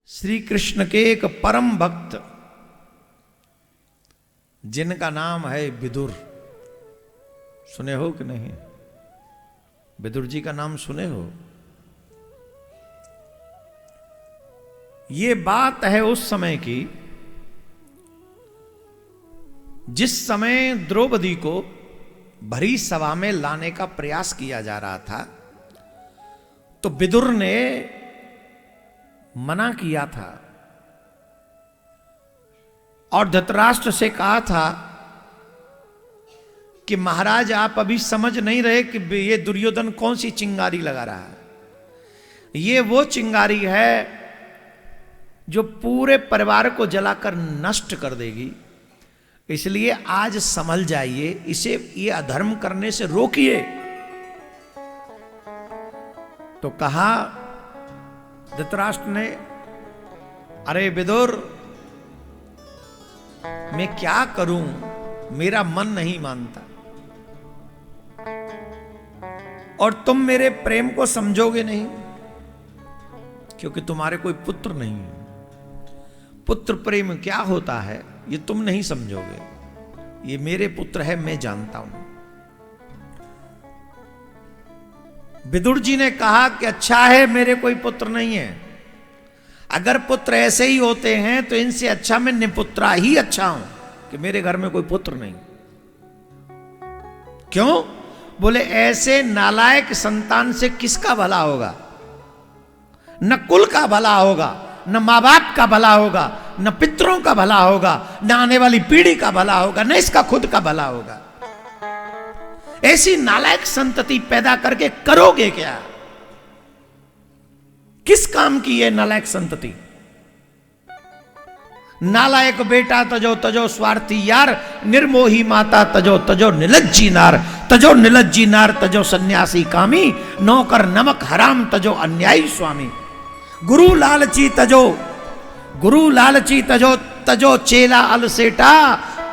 श्री कृष्ण के एक परम भक्त जिनका नाम है विदुर, सुने हो कि नहीं? विदुर जी का नाम सुने हो? ये बात है उस समय की जिस समय द्रौपदी को भरी सभा में लाने का प्रयास किया जा रहा था, तो विदुर ने मना किया था और धृतराष्ट्र से कहा था कि महाराज आप अभी समझ नहीं रहे कि ये दुर्योधन कौन सी चिंगारी लगा रहा है। ये वो चिंगारी है जो पूरे परिवार को जलाकर नष्ट कर देगी, इसलिए आज संभल जाइए, इसे ये अधर्म करने से रोकिए। तो कहा धृतराष्ट्र ने, अरे विदुर मैं क्या करूं, मेरा मन नहीं मानता और तुम मेरे प्रेम को समझोगे नहीं क्योंकि तुम्हारे कोई पुत्र नहीं है। पुत्र प्रेम क्या होता है ये तुम नहीं समझोगे, ये मेरे पुत्र है, मैं जानता हूं। विदुर जी ने कहा कि अच्छा है मेरे कोई पुत्र नहीं है, अगर पुत्र ऐसे ही होते हैं तो इनसे अच्छा मैं निपुत्रा ही अच्छा हूं कि मेरे घर में कोई पुत्र नहीं। क्यों? बोले ऐसे नालायक संतान से किसका भला होगा? न कुल का भला होगा, न मां बाप का भला होगा, न पितरों का भला होगा, न आने वाली पीढ़ी का भला होगा, न इसका खुद का भला होगा। ऐसी नालायक संतति पैदा करके करोगे क्या? किस काम की ये नालायक संतति? नालायक बेटा तजो तजो स्वार्थी यार, निर्मोही माता तजो तजो निलज्जी नार, तजो निलज्जी नार तजो सन्यासी कामी, नौकर नमक हराम तजो अन्यायी स्वामी। गुरु लालची तजो तजो चेला अलसेटा,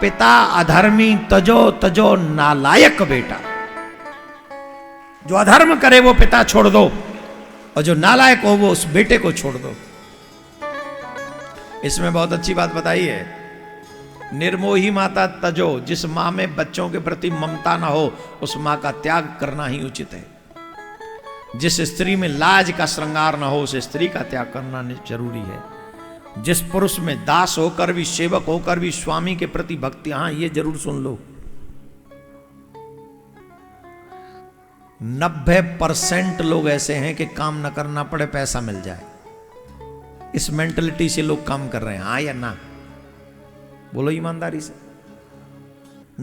पिता अधर्मी तजो तजो नालायक बेटा। जो अधर्म करे वो पिता छोड़ दो और जो नालायक हो वो उस बेटे को छोड़ दो। इसमें बहुत अच्छी बात बताई है, निर्मोही माता तजो, जिस मां में बच्चों के प्रति ममता ना हो उस मां का त्याग करना ही उचित है। जिस स्त्री में लाज का श्रृंगार ना हो उस स्त्री का त्याग करना जरूरी है। जिस पुरुष में दास होकर भी, सेवक होकर भी स्वामी के प्रति भक्ति, हां ये जरूर सुन लो, 90% लोग ऐसे हैं कि काम न करना पड़े पैसा मिल जाए, इस मेंटलिटी से लोग काम कर रहे हैं। हाँ या ना? बोलो ईमानदारी से।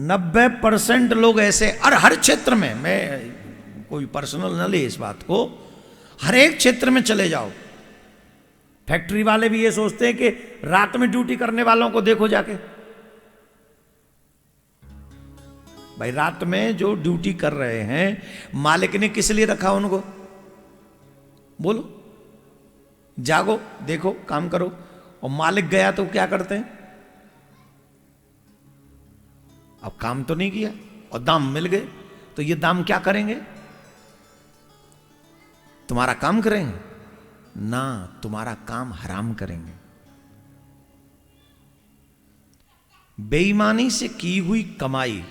90% लोग ऐसे, और हर क्षेत्र में, मैं कोई पर्सनल न ले इस बात को, हर एक क्षेत्र में चले जाओ। फैक्ट्री वाले भी ये सोचते हैं कि रात में ड्यूटी करने वालों को देखो जाके। भाई रात में जो ड्यूटी कर रहे हैं मालिक ने किस लिए रखा उनको? बोलो, जागो, देखो, काम करो। और मालिक गया तो क्या करते हैं? अब काम तो नहीं किया और दाम मिल गए, तो ये दाम क्या करेंगे? तुम्हारा काम करेंगे ना, तुम्हारा काम हराम करेंगे। बेईमानी से की हुई कमाई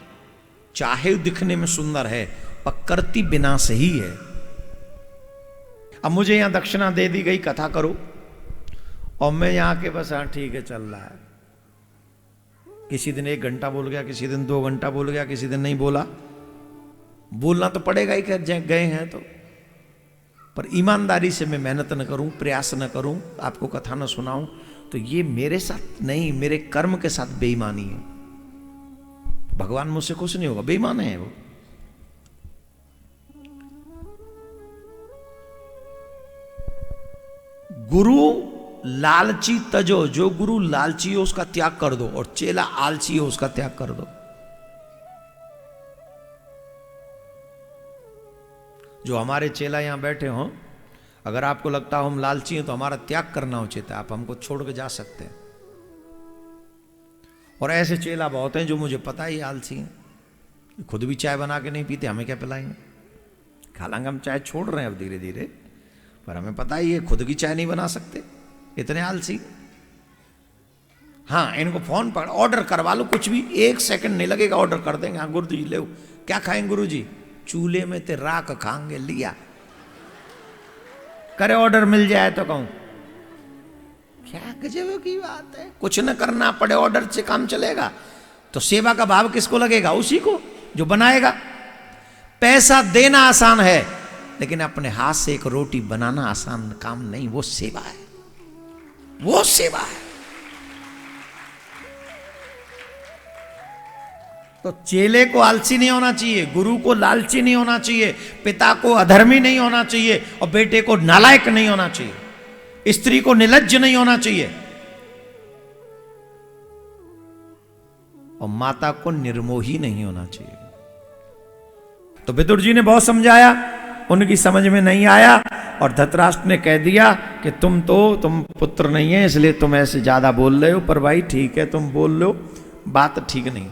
चाहे दिखने में सुंदर है पर करती विनाश ही है। अब मुझे यहां दक्षिणा दे दी गई, कथा करो, और मैं यहां के बस हाँ ठीक है चल रहा है। किसी दिन 1 घंटा बोल गया, किसी दिन 2 घंटा बोल गया, किसी दिन नहीं बोला। बोलना तो पड़ेगा ही, गए हैं तो। पर ईमानदारी से मैं मेहनत न करूं, प्रयास न करूं, आपको कथा न सुनाऊं, तो ये मेरे साथ नहीं, मेरे कर्म के साथ बेईमानी है। भगवान मुझसे खुश नहीं होगा, बेईमान है वो। गुरु लालची तजो, जो गुरु लालची हो उसका त्याग कर दो, और चेला आलची हो उसका त्याग कर दो। जो हमारे चेला यहां बैठे हों, अगर आपको लगता हो हम लालची हैं तो हमारा त्याग करना उचित है, आप हमको छोड़ के जा सकते हैं। और ऐसे चेला बहुत हैं जो मुझे पता ही आलसी हैं, खुद भी चाय बना के नहीं पीते, हमें क्या पिलाएंगे? हालांकि हम चाय छोड़ रहे हैं अब धीरे धीरे, पर हमें पता ही है खुद की चाय नहीं बना सकते। इतने आलसी। हाँ, इनको फोन पर ऑर्डर करवा लो, कुछ भी 1 सेकंड नहीं लगेगा, ऑर्डर कर देंगे। हाँ गुरु जी ले, क्या खाएंगे गुरु जी? चूल्हे में ते राख खाएंगे, लिया करे ऑर्डर मिल जाए तो कहूं क्या गजब की बात है। कुछ न करना पड़े, ऑर्डर से काम चलेगा। तो सेवा का भाव किसको लगेगा? उसी को जो बनाएगा। पैसा देना आसान है, लेकिन अपने हाथ से एक रोटी बनाना आसान काम नहीं। वो सेवा है, वो सेवा है। तो चेले को आलसी नहीं होना चाहिए, गुरु को लालची नहीं होना चाहिए, पिता को अधर्मी नहीं होना चाहिए, और बेटे को नालायक नहीं होना चाहिए, स्त्री को निर्लज्ज नहीं होना चाहिए, और माता को निर्मोही नहीं होना चाहिए। तो विदुर जी ने बहुत समझाया, उनकी समझ में नहीं आया, और धृतराष्ट्र ने कह दिया कि तुम पुत्र नहीं है, इसलिए तुम ऐसे ज्यादा बोल रहे हो। पर भाई ठीक है, तुम बोल लो, बात ठीक नहीं।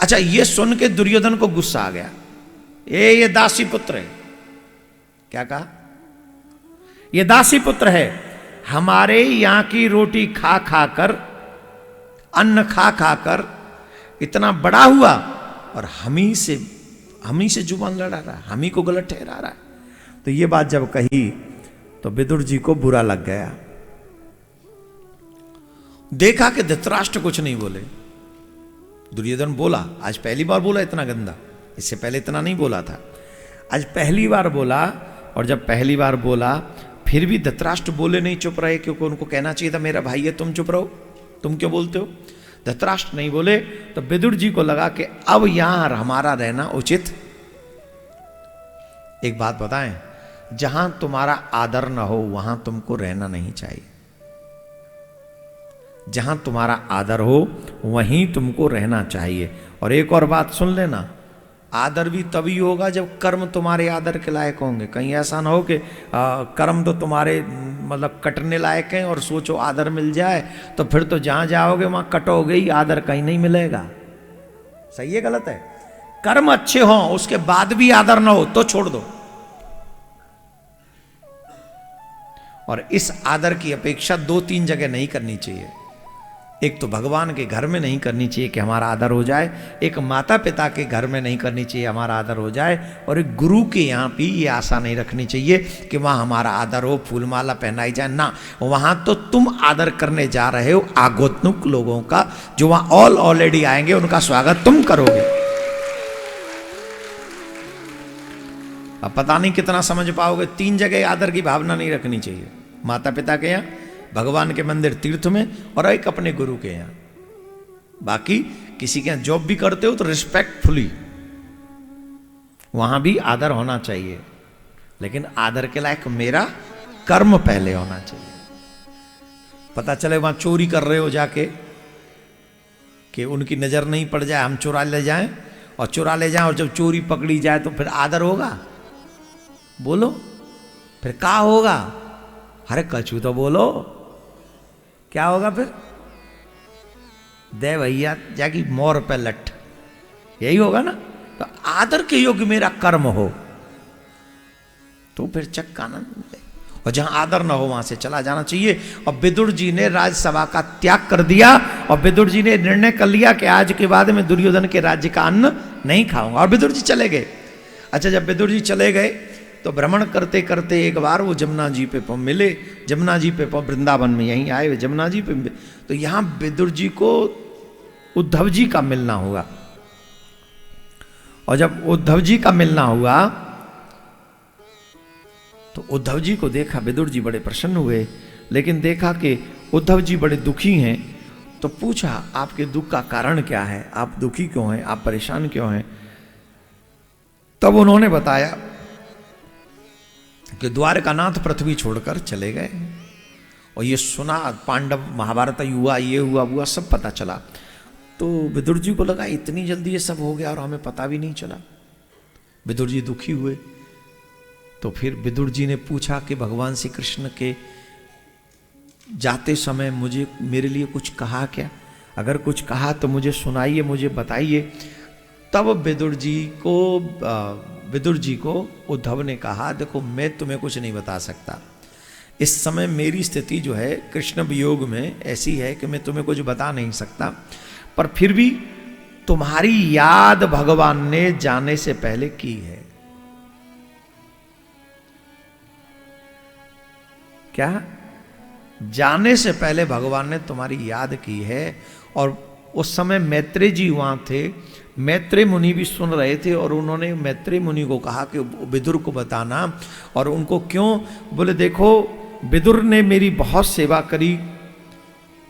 अच्छा, ये सुन के दुर्योधन को गुस्सा आ गया। ये दासी पुत्र है। क्या कहा? ये दासी पुत्र है, हमारे यहां की रोटी खा खाकर, अन्न खा खाकर इतना बड़ा हुआ, और हम ही से जुबान लड़ा रहा है, हम ही को गलत ठहरा रहा है। तो ये बात जब कही तो विदुर जी को बुरा लग गया। देखा कि धृतराष्ट्र कुछ नहीं बोले। दुर्योधन बोला, आज पहली बार बोला इतना गंदा, इससे पहले इतना नहीं बोला था। आज पहली बार बोला, और जब पहली बार बोला फिर भी धृतराष्ट्र बोले नहीं, चुप रहे, क्योंकि उनको कहना चाहिए था मेरा भाई है, तुम चुप रहो, तुम क्यों बोलते हो। धृतराष्ट्र नहीं बोले, तो विदुर जी को लगा कि अब यहां हमारा रहना उचित। एक बात बताएं, जहां तुम्हारा आदर ना हो वहां तुमको रहना नहीं चाहिए। जहां तुम्हारा आदर हो वहीं तुमको रहना चाहिए। और एक और बात सुन लेना, आदर भी तभी होगा जब कर्म तुम्हारे आदर के लायक होंगे। कहीं ऐसा ना हो कि कर्म तो तुम्हारे मतलब कटने लायक हैं और सोचो आदर मिल जाए, तो फिर तो जहां जाओगे वहां कटोगे ही, आदर कहीं नहीं मिलेगा। सही है गलत है? कर्म अच्छे हों उसके बाद भी आदर ना हो तो छोड़ दो। और इस आदर की अपेक्षा 2-3 जगह नहीं करनी चाहिए। एक तो भगवान के घर में नहीं करनी चाहिए कि हमारा आदर हो जाए, एक माता पिता के घर में नहीं करनी चाहिए हमारा आदर हो जाए, और एक गुरु के यहाँ भी ये आशा नहीं रखनी चाहिए कि वहाँ हमारा आदर हो, फूलमाला पहनाई जाए ना। वहाँ तो तुम आदर करने जा रहे हो आगंतुक लोगों का, जो वहाँ ऑलरेडी आएंगे, उनका स्वागत तुम करोगे। अब पता नहीं कितना समझ पाओगे। 3 जगह आदर की भावना नहीं रखनी चाहिए, माता पिता के यहाँ, भगवान के मंदिर तीर्थ में, और एक अपने गुरु के यहाँ। बाकी किसी के यहाँ जॉब भी करते हो तो रिस्पेक्टफुली वहां भी आदर होना चाहिए, लेकिन आदर के लायक मेरा कर्म पहले होना चाहिए। पता चले वहां चोरी कर रहे हो जाके, कि उनकी नजर नहीं पड़ जाए, हम चुरा ले जाएं, और जब चोरी पकड़ी जाए तो फिर आदर होगा? बोलो फिर क्या होगा? अरे कछु तो बोलो, क्या होगा फिर? दे भैया जाकी मोर पे लट, यही होगा ना। तो आदर के योग्य मेरा कर्म हो तो फिर चक्कानंद मिले, और जहां आदर ना हो वहां से चला जाना चाहिए। और विदुर जी ने राजसभा का त्याग कर दिया, और विदुर जी ने निर्णय कर लिया कि आज के बाद मैं दुर्योधन के राज्य का अन्न नहीं खाऊंगा, और विदुर जी चले गए। अच्छा, जब विदुर जी चले गए तो भ्रमण करते करते एक बार वो जमुना जी पे मिले। जमुना जी पे वृंदावन में यहीं आए हुए जमुना जी पे, तो यहाँ विदुर जी को उद्धव जी का मिलना हुआ। और जब उद्धव जी का मिलना हुआ तो उद्धव जी को देखा, विदुर जी बड़े प्रसन्न हुए, लेकिन देखा कि उद्धव जी बड़े दुखी हैं। तो पूछा आपके दुख का कारण क्या है, आप दुखी क्यों हैं, आप परेशान क्यों हैं। तब उन्होंने बताया कि द्वारकानाथ पृथ्वी छोड़कर चले गए, और ये सुना, पांडव महाभारत युवा, ये हुआ सब पता चला। तो विदुर जी को लगा इतनी जल्दी ये सब हो गया और हमें पता भी नहीं चला। विदुर जी दुखी हुए। तो फिर विदुर जी ने पूछा कि भगवान श्री कृष्ण के जाते समय मेरे लिए कुछ कहा क्या? अगर कुछ कहा तो मुझे सुनाइए, मुझे बताइए। तब विदुर जी को उद्धव ने कहा, देखो मैं तुम्हें कुछ नहीं बता सकता, इस समय मेरी स्थिति जो है कृष्ण वियोग में ऐसी है कि मैं तुम्हें कुछ बता नहीं सकता, पर फिर भी तुम्हारी याद भगवान ने जाने से पहले की है। क्या? जाने से पहले भगवान ने तुम्हारी याद की है। और उस समय मैत्रेय जी वहां थे, मैत्रेय मुनि भी सुन रहे थे, और उन्होंने मैत्रेय मुनि को कहा कि विदुर को बताना। और उनको क्यों? बोले देखो, विदुर ने मेरी बहुत सेवा करी।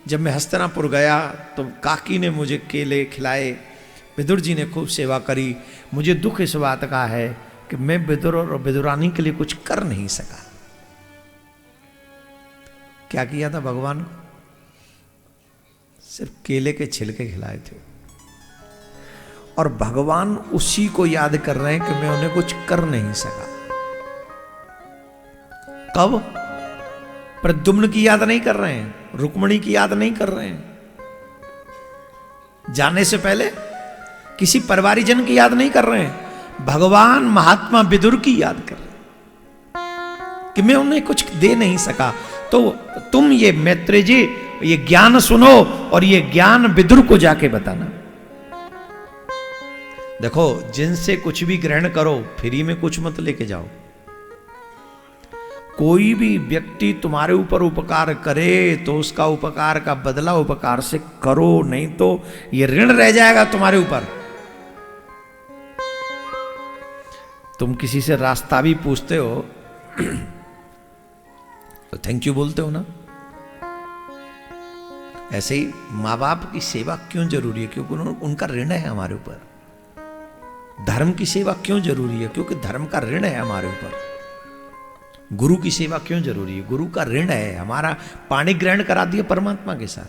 जब मैं हस्तिनापुर गया तो काकी ने मुझे केले खिलाए, विदुर जी ने खूब सेवा करी। मुझे दुख इस बात का है कि मैं विदुर और विदुरानी के लिए कुछ कर नहीं सका। क्या किया था भगवान को? सिर्फ केले के छिलके खिलाए थे। और भगवान उसी को याद कर रहे हैं कि मैं उन्हें कुछ कर नहीं सका। कब? प्रद्युम्न की याद नहीं कर रहे हैं, रुक्मिणी की याद नहीं कर रहे हैं, जाने से पहले किसी परिवारीजन की याद नहीं कर रहे हैं, भगवान महात्मा विदुर की याद कर रहे हैं कि मैं उन्हें कुछ दे नहीं सका। तो तुम ये मैत्रेय जी ये ज्ञान सुनो और ये ज्ञान विदुर को जाके बताना। देखो, जिनसे कुछ भी ग्रहण करो फ्री में कुछ मत लेके जाओ। कोई भी व्यक्ति तुम्हारे ऊपर उपकार करे तो उसका उपकार का बदला उपकार से करो, नहीं तो ये ऋण रह जाएगा तुम्हारे ऊपर। तुम किसी से रास्ता भी पूछते हो तो थैंक यू बोलते हो ना। ऐसे ही माँ बाप की सेवा क्यों जरूरी है? क्योंकि उनका ऋण है हमारे ऊपर। धर्म की सेवा क्यों जरूरी है? क्योंकि धर्म का ऋण है हमारे ऊपर। गुरु की सेवा क्यों जरूरी है? गुरु का ऋण है हमारा। पाणी ग्रहण करा दिया परमात्मा के साथ।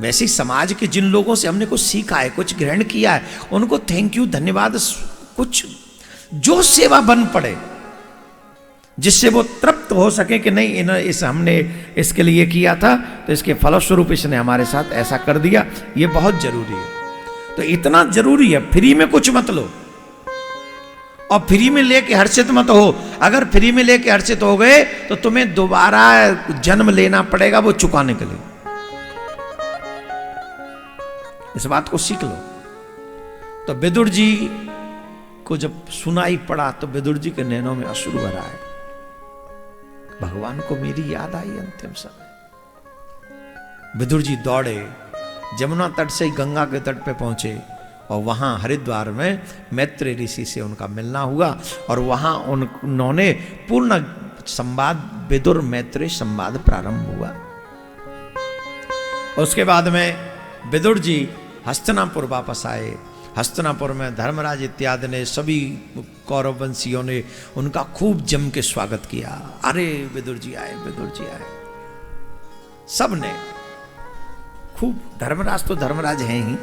वैसे ही समाज के जिन लोगों से हमने कुछ सीखा है, कुछ ग्रहण किया है, उनको थैंक यू, धन्यवाद, कुछ जो सेवा बन पड़े जिससे वो तृप्त हो सके कि नहीं इस हमने इसके लिए किया था तो इसके फलस्वरूप इसने हमारे साथ ऐसा कर दिया। ये बहुत जरूरी है। तो इतना जरूरी है, फ्री में कुछ मत लो और फ्री में लेके हर्षित मत हो। अगर फ्री में लेके हर्षित हो गए तो तुम्हें दोबारा जन्म लेना पड़ेगा वो चुकाने के लिए। इस बात को सीख लो। तो विदुर जी को जब सुनाई पड़ा तो विदुर जी के नैनों में अश्रु भरा है। भगवान को मेरी याद आई अंतिम समय। विदुर जी दौड़े, जमुना तट से गंगा के तट पे पहुंचे और वहां हरिद्वार में मैत्रेय ऋषि से उनका मिलना हुआ और वहां उन्होंने पूर्ण संवाद, विदुर मैत्रेय संवाद प्रारंभ हुआ। उसके बाद में विदुर जी हस्तिनापुर वापस आए। हस्तिनापुर में धर्मराज इत्यादि ने, सभी कौरव वंशियों ने उनका खूब जम के स्वागत किया। अरे विदुर जी आए, विदुर जी आए। सब ने खूब, धर्मराज तो धर्मराज हैं ही,